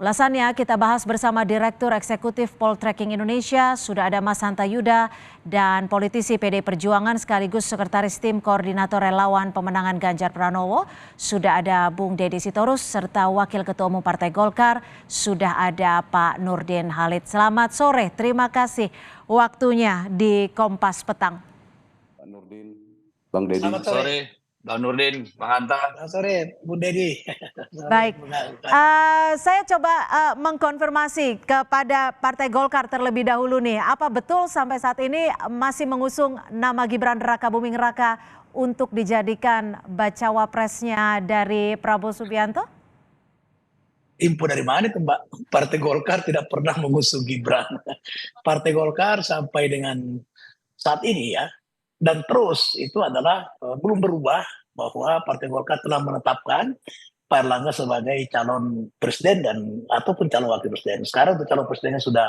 Ulasannya kita bahas bersama Direktur Eksekutif Poltreking Indonesia, sudah ada Mas Hanta Yuda, dan politisi PD Perjuangan sekaligus Sekretaris Tim Koordinator Relawan Pemenangan Ganjar Pranowo, sudah ada Bung Deddy Sitorus, serta Wakil Ketua Umum Partai Golkar, sudah ada Pak Nurdin Halid. Selamat sore, terima kasih waktunya di Kompas Petang. Pak Nurdin, Bang Deddy. Selamat sore, Bang Nurdin, Bang Hanta. Selamat sore, Bu Deddy. Baik, saya coba mengkonfirmasi kepada Partai Golkar terlebih dahulu nih, apa betul sampai saat ini masih mengusung nama Gibran Rakabuming Raka untuk dijadikan bacawa presnya dari Prabowo Subianto? Info dari mana itu, Mbak? Partai Golkar tidak pernah mengusung Gibran. Partai Golkar sampai dengan saat ini ya, dan terus itu adalah belum berubah bahwa Partai Golkar telah menetapkan Pak Erlangga sebagai calon presiden dan ataupun calon wakil presiden. Sekarang untuk calon presidennya sudah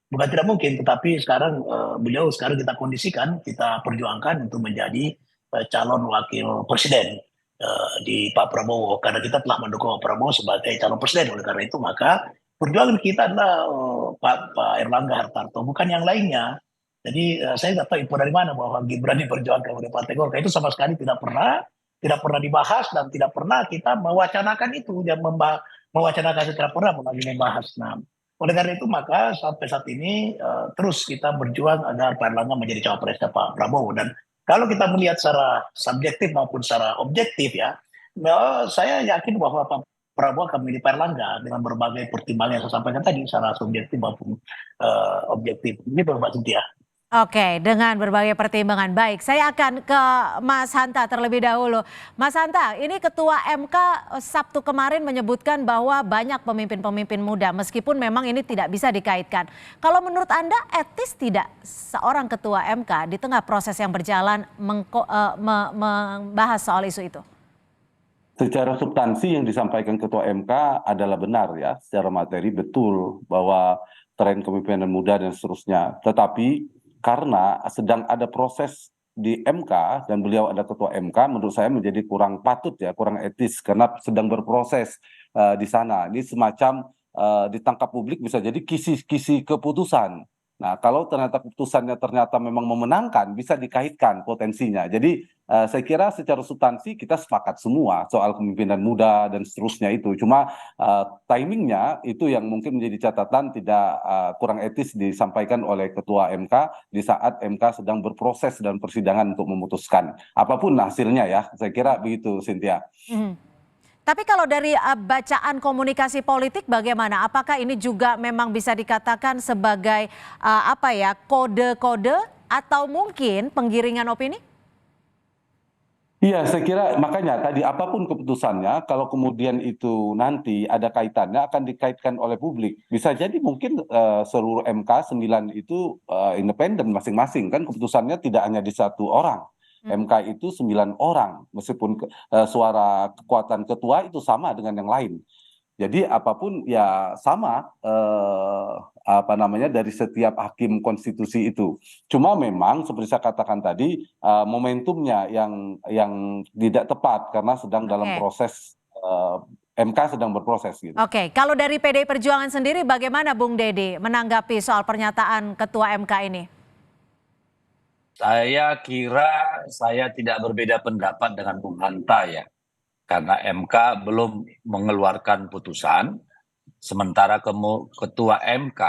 bukan tidak mungkin, tetapi sekarang beliau sekarang kita kondisikan, kita perjuangkan untuk menjadi calon wakil presiden di Pak Prabowo, karena kita telah mendukung Pak Prabowo sebagai calon presiden. Oleh karena itu maka perjuangan kita adalah Pak Erlangga Hartarto, bukan yang lainnya. Jadi saya nggak tahu info dari mana bahwa Gibran diperjuangkan oleh Partai Golkar, itu sama sekali tidak pernah dibahas dan tidak pernah kita mewacanakan itu, dan mewacanakan secara pernah melalui membahas. Nah, oleh karena itu maka sampai saat ini terus kita berjuang agar Pak Erlangga menjadi cawapresnya Pak Prabowo. Dan kalau kita melihat secara subjektif maupun secara objektif ya, saya yakin bahwa Pak Prabowo akan memilih Pak Erlangga dengan berbagai pertimbangan yang saya sampaikan tadi secara subjektif maupun objektif. Ini Mbak Cynthia. Oke, dengan berbagai pertimbangan. Baik, saya akan ke Mas Hanta terlebih dahulu. Mas Hanta, ini Ketua MK Sabtu kemarin menyebutkan bahwa banyak pemimpin-pemimpin muda, meskipun memang ini tidak bisa dikaitkan. Kalau menurut Anda, etis tidak seorang Ketua MK di tengah proses yang berjalan membahas soal isu itu? Secara substansi yang disampaikan Ketua MK adalah benar ya, secara materi betul bahwa tren kepemimpinan muda dan seterusnya. Tetapi karena sedang ada proses di MK dan beliau ada Ketua MK, menurut saya menjadi kurang patut ya, kurang etis karena sedang berproses di sana. Ini semacam ditangkap publik bisa jadi kisi-kisi keputusan. Nah, kalau ternyata keputusannya ternyata memang memenangkan, bisa dikaitkan potensinya. Jadi saya kira secara substansi kita sepakat semua soal kepemimpinan muda dan seterusnya itu. Cuma timingnya itu yang mungkin menjadi catatan tidak kurang etis disampaikan oleh Ketua MK di saat MK sedang berproses dan persidangan untuk memutuskan. Apapun hasilnya ya, saya kira begitu, Cynthia. Tapi kalau dari bacaan komunikasi politik bagaimana? Apakah ini juga memang bisa dikatakan sebagai kode-kode atau mungkin penggiringan opini? Iya, saya kira makanya tadi apapun keputusannya, kalau kemudian itu nanti ada kaitannya akan dikaitkan oleh publik. Bisa jadi mungkin seluruh MK 9 itu independen masing-masing, kan keputusannya tidak hanya di satu orang. MK itu 9 orang, meskipun suara kekuatan ketua itu sama dengan yang lain. Jadi apapun ya sama dari setiap hakim konstitusi itu. Cuma memang seperti saya katakan tadi momentumnya yang tidak tepat karena sedang dalam proses MK sedang berproses gitu. Oke, kalau dari PDI Perjuangan sendiri bagaimana Bung Deddy menanggapi soal pernyataan Ketua MK ini? Saya kira saya tidak berbeda pendapat dengan Bung Hanta ya. Karena MK belum mengeluarkan putusan, sementara Ketua MK,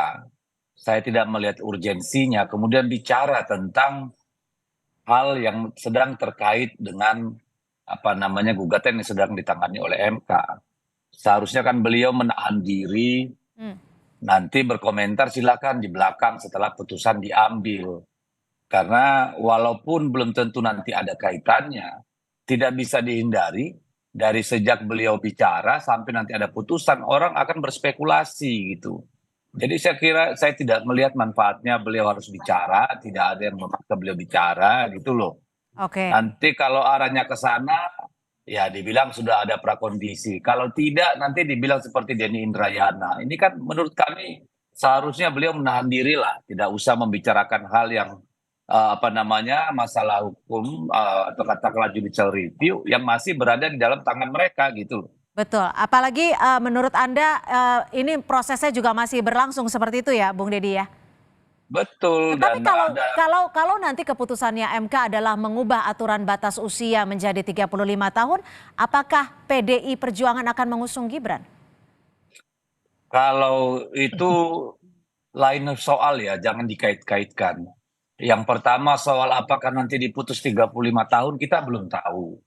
saya tidak melihat urgensinya kemudian bicara tentang hal yang sedang terkait dengan gugatan yang sedang ditangani oleh MK. Seharusnya kan beliau menahan diri, nanti berkomentar silakan di belakang setelah putusan diambil. Karena walaupun belum tentu nanti ada kaitannya, tidak bisa dihindari dari sejak beliau bicara sampai nanti ada putusan, orang akan berspekulasi gitu. Jadi saya kira saya tidak melihat manfaatnya beliau harus bicara, tidak ada yang memaksa beliau bicara gitu loh. Nanti kalau arahnya ke sana, ya dibilang sudah ada prakondisi. Kalau tidak nanti dibilang seperti Denny Indrayana. Ini kan menurut kami seharusnya beliau menahan diri lah, tidak usah membicarakan hal yang masalah hukum atau katakanlah judicial review yang masih berada di dalam tangan mereka gitu. Betul, apalagi menurut Anda ini prosesnya juga masih berlangsung seperti itu ya, Bung Deddy ya? Betul, Tetapi dan kalau ada kalau nanti keputusannya MK adalah mengubah aturan batas usia menjadi 35 tahun, apakah PDI Perjuangan akan mengusung Gibran? kalau itu lain soal ya, jangan dikait-kaitkan. Yang pertama soal apakah nanti diputus 35 tahun kita belum tahu.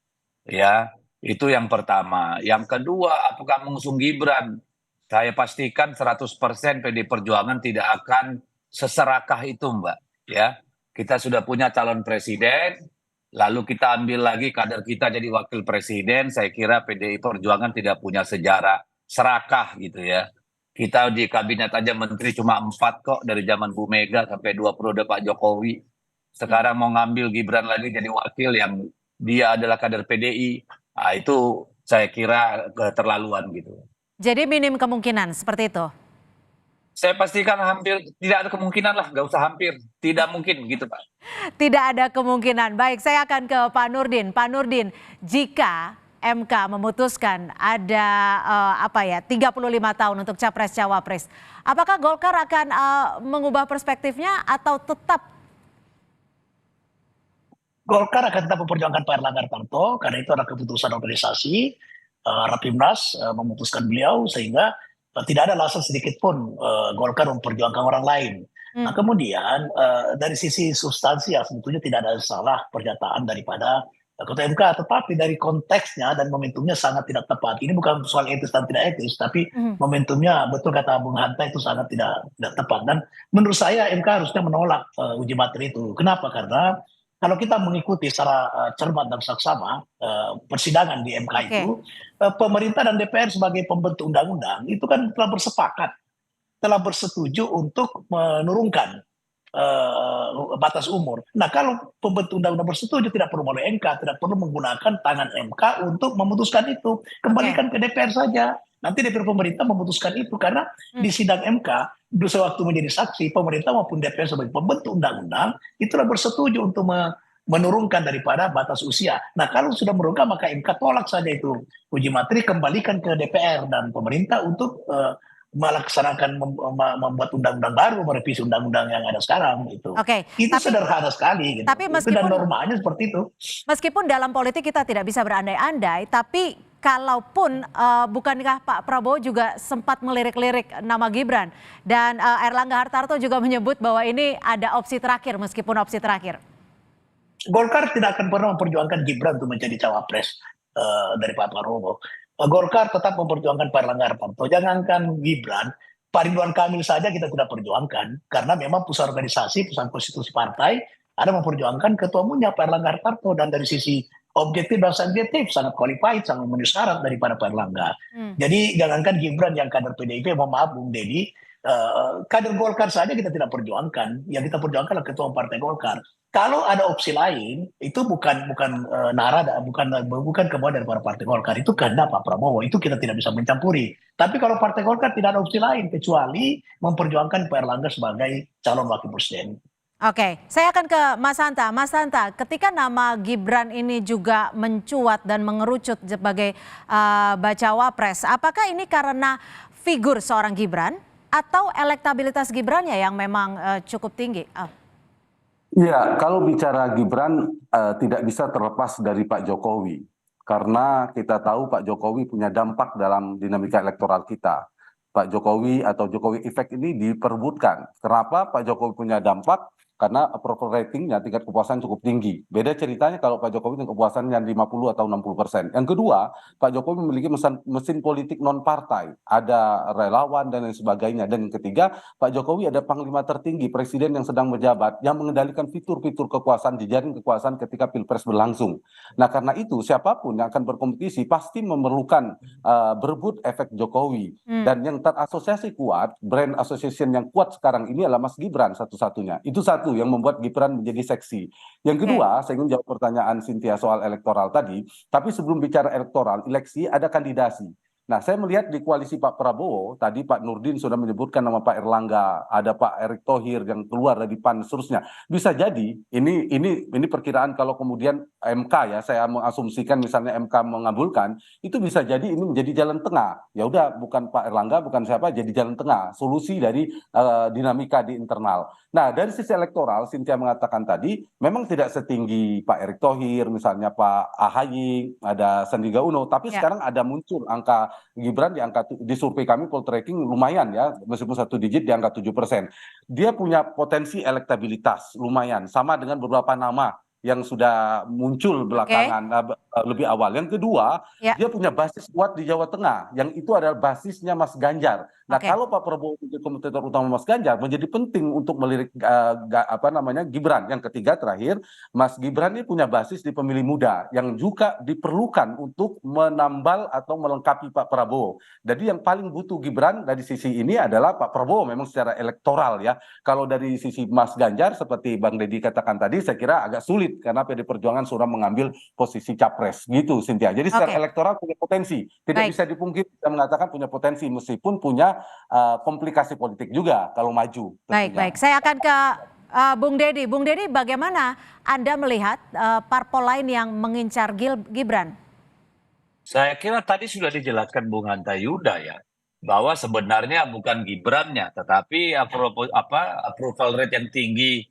Ya, itu yang pertama. Yang kedua, apakah mengusung Gibran? Saya pastikan 100% PD Perjuangan tidak akan seserakah itu, Mbak. Ya, kita sudah punya calon presiden, lalu kita ambil lagi kader kita jadi wakil presiden. Saya kira PDI Perjuangan tidak punya sejarah serakah gitu ya. Kita di kabinet aja menteri cuma 4 kok dari zaman Bu Mega sampai 2 periode Pak Jokowi. Sekarang mau ngambil Gibran lagi jadi wakil yang dia adalah kader PDI. Nah, itu saya kira keterlaluan gitu. Jadi minim kemungkinan seperti itu. Saya pastikan hampir tidak ada kemungkinan lah, nggak usah hampir, tidak mungkin gitu Pak. Tidak ada kemungkinan. Baik, saya akan ke Pak Nurdin. Pak Nurdin, jika MK memutuskan ada 35 tahun untuk capres cawapres, apakah Golkar akan mengubah perspektifnya atau tetap? Golkar akan tetap memperjuangkan Pak Erlangga Hartarto karena itu ada keputusan organisasi Rapimnas memutuskan beliau sehingga tidak ada alasan sedikit pun Golkar memperjuangkan orang lain. Nah kemudian dari sisi substansi ya sebetulnya tidak ada salah pernyataan daripada Ketua MK, tetapi dari konteksnya dan momentumnya sangat tidak tepat. Ini bukan soal etis dan tidak etis, tapi momentumnya betul kata Bung Hanta itu sangat tidak tepat. Dan menurut saya MK harusnya menolak uji materi itu. Kenapa? Karena kalau kita mengikuti secara cermat dan saksama persidangan di MK itu, pemerintah dan DPR sebagai pembentuk undang-undang itu kan telah bersepakat, telah bersetuju untuk menurunkan batas umur. Nah kalau pembentuk undang-undang bersetuju tidak perlu melalui MK, tidak perlu menggunakan tangan MK untuk memutuskan itu. Kembalikan ke DPR saja. Nanti DPR pemerintah memutuskan itu karena di sidang MK sewaktu menjadi saksi pemerintah maupun DPR sebagai pembentuk undang-undang itulah bersetuju untuk menurunkan daripada batas usia. Nah kalau sudah menurunkan maka MK tolak saja itu uji materi, kembalikan ke DPR dan pemerintah untuk melaksanakan membuat undang-undang baru, merevisi undang-undang yang ada sekarang gitu. Oke, Itu sederhana sekali gitu. Tapi Itu dan normanya seperti itu. Meskipun dalam politik kita tidak bisa berandai-andai, tapi kalaupun bukankah Pak Prabowo juga sempat melirik-lirik nama Gibran dan Erlangga Hartarto juga menyebut bahwa ini ada opsi terakhir meskipun opsi terakhir. Golkar tidak akan pernah memperjuangkan Gibran untuk menjadi cawapres dari Pak Prabowo. Golkar tetap memperjuangkan Pak Erlangga Hartarto. Jangankan Gibran, Pak Ridwan Kamil saja kita tidak perjuangkan karena memang pusat organisasi, pusat konstitusi partai ada memperjuangkan ketua umumnya Pak Erlangga Hartarto dan dari sisi objektif dan subjektif sangat qualified, sangat memenuhi syarat daripada Pak Erlangga. Jadi jangankan Gibran yang kader PDIP, mohon maaf Bung Deddy, kader Golkar saja kita tidak perjuangkan. Yang kita perjuangkan adalah ketua partai Golkar. Kalau ada opsi lain, itu bukan kemauan dari para partai Golkar, itu kehendak Pak Prabowo, itu kita tidak bisa mencampuri. Tapi kalau partai Golkar tidak ada opsi lain kecuali memperjuangkan Pak Erlangga sebagai calon wakil presiden. Oke, saya akan ke Mas Hanta. Mas Hanta, ketika nama Gibran ini juga mencuat dan mengerucut sebagai bacawa pres, apakah ini karena figur seorang Gibran atau elektabilitas Gibrannya yang memang cukup tinggi? Iya, kalau bicara Gibran tidak bisa terlepas dari Pak Jokowi. Karena kita tahu Pak Jokowi punya dampak dalam dinamika elektoral kita. Pak Jokowi atau Jokowi Effect ini diperebutkan. Kenapa Pak Jokowi punya dampak? Karena approval ratingnya, tingkat kepuasan cukup tinggi. Beda ceritanya kalau Pak Jokowi dengan kepuasan yang 50 atau 60%. Yang kedua, Pak Jokowi memiliki mesin politik non-partai. Ada relawan dan lain sebagainya. Dan yang ketiga, Pak Jokowi ada panglima tertinggi, presiden yang sedang menjabat, yang mengendalikan fitur-fitur kekuasaan, jejaring kekuasaan ketika Pilpres berlangsung. Nah karena itu, siapapun yang akan berkompetisi pasti memerlukan berebut efek Jokowi. Dan yang terasosiasi kuat, brand association yang kuat sekarang ini adalah Mas Gibran satu-satunya. Itu satu yang membuat Gibran menjadi seksi. Yang kedua, saya ingin jawab pertanyaan Cynthia soal elektoral tadi, tapi sebelum bicara elektoral, eleksi ada kandidasi. Nah, saya melihat di koalisi Pak Prabowo, tadi Pak Nurdin sudah menyebutkan nama Pak Erlangga, ada Pak Erick Thohir yang keluar dari PAN, seterusnya. Bisa jadi ini perkiraan kalau kemudian MK ya, saya mengasumsikan misalnya MK mengabulkan, itu bisa jadi ini menjadi jalan tengah. Ya udah, bukan Pak Erlangga, bukan siapa, jadi jalan tengah, solusi dari dinamika di internal. Nah, dari sisi elektoral, Cynthia mengatakan tadi, memang tidak setinggi Pak Erick Thohir, misalnya Pak AHY, ada Sandiaga Uno, tapi Ya. sekarang ada muncul angka Gibran di survei kami poltreking lumayan ya, meskipun 1 digit di angka 7%. Dia punya potensi elektabilitas lumayan, sama dengan beberapa nama yang sudah muncul belakangan lebih awal. Yang kedua, Ya. dia punya basis kuat di Jawa Tengah, yang itu adalah basisnya Mas Ganjar. Nah, Oke. kalau Pak Prabowo menjadi kompetitor utama Mas Ganjar, menjadi penting untuk melirik Gibran. Yang ketiga terakhir, Mas Gibran ini punya basis di pemilih muda yang juga diperlukan untuk menambal atau melengkapi Pak Prabowo. Jadi yang paling butuh Gibran dari sisi ini adalah Pak Prabowo memang secara elektoral ya. Kalau dari sisi Mas Ganjar seperti Bang Deddy katakan tadi, saya kira agak sulit karena PD Perjuangan sudah mengambil posisi capres gitu, Cynthia. Jadi secara Oke. elektoral punya potensi, tidak Baik. bisa dipungkiri, kita mengatakan punya potensi meskipun punya komplikasi politik juga kalau maju. Baik, tentunya. baik. Saya akan ke Bung Deddy. Bung Deddy, bagaimana Anda melihat parpol lain yang mengincar Gibran? Saya kira tadi sudah dijelaskan Bung Hanta Yuda ya, bahwa sebenarnya bukan Gibrannya, tetapi approval rate yang tinggi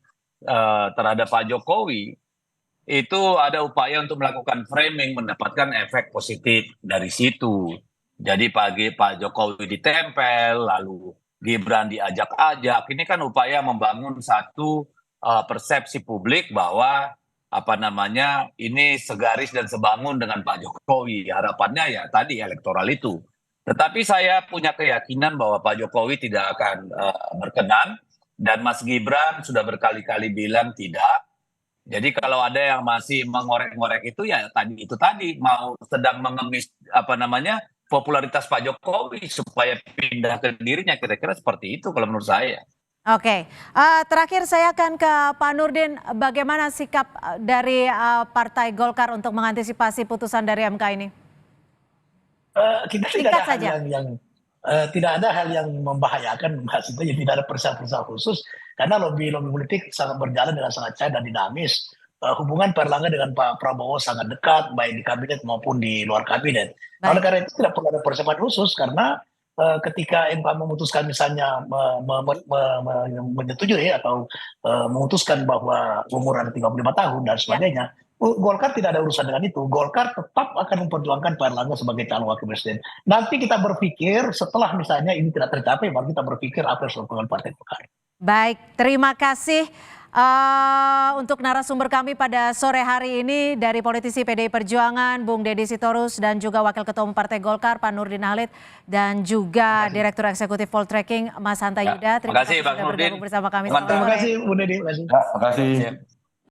terhadap Pak Jokowi itu ada upaya untuk melakukan framing, mendapatkan efek positif dari situ. Jadi Pak Jokowi ditempel, lalu Gibran diajak-ajak. Ini kan upaya membangun satu persepsi publik bahwa ini segaris dan sebangun dengan Pak Jokowi. Harapannya ya tadi elektoral itu. Tetapi saya punya keyakinan bahwa Pak Jokowi tidak akan berkenan, dan Mas Gibran sudah berkali-kali bilang tidak. Jadi kalau ada yang masih mengorek-ngorek itu ya tadi mau sedang mengemis popularitas Pak Jokowi supaya pindah ke dirinya, kira-kira seperti itu kalau menurut saya. Oke, terakhir saya akan ke Pak Nurdin. Bagaimana sikap dari Partai Golkar untuk mengantisipasi putusan dari MK ini? Kita tidak ada hal yang membahayakan, maksudnya tidak ada persoalan khusus karena lobby politik sangat berjalan dengan sangat cair dan dinamis. Hubungan Pak Erlangga dengan Pak Prabowo sangat dekat, baik di kabinet maupun di luar kabinet. Baik. Oleh karena itu tidak perlu ada persiapan khusus karena ketika MK memutuskan misalnya menyetujui atau memutuskan bahwa umur ada 35 tahun dan sebagainya, Golkar tidak ada urusan dengan itu. Golkar tetap akan memperjuangkan Pak Erlangga sebagai calon wakil presiden. Nanti kita berpikir setelah misalnya ini tidak tercapai, baru kita berpikir apa yang dilakukan Partai Golkar. Baik, terima kasih untuk narasumber kami pada sore hari ini dari politisi PDI Perjuangan, Bung Deddy Sitorus, dan juga Wakil Ketua Umum Partai Golkar, Pak Nurdin Halid, dan juga Direktur Eksekutif Poltreking, Mas Hanta Yuda. Terima kasih, Bang sudah Nurdin. bergabung bersama kami. Terima kasih, Bu Deddy. Ya, terima kasih.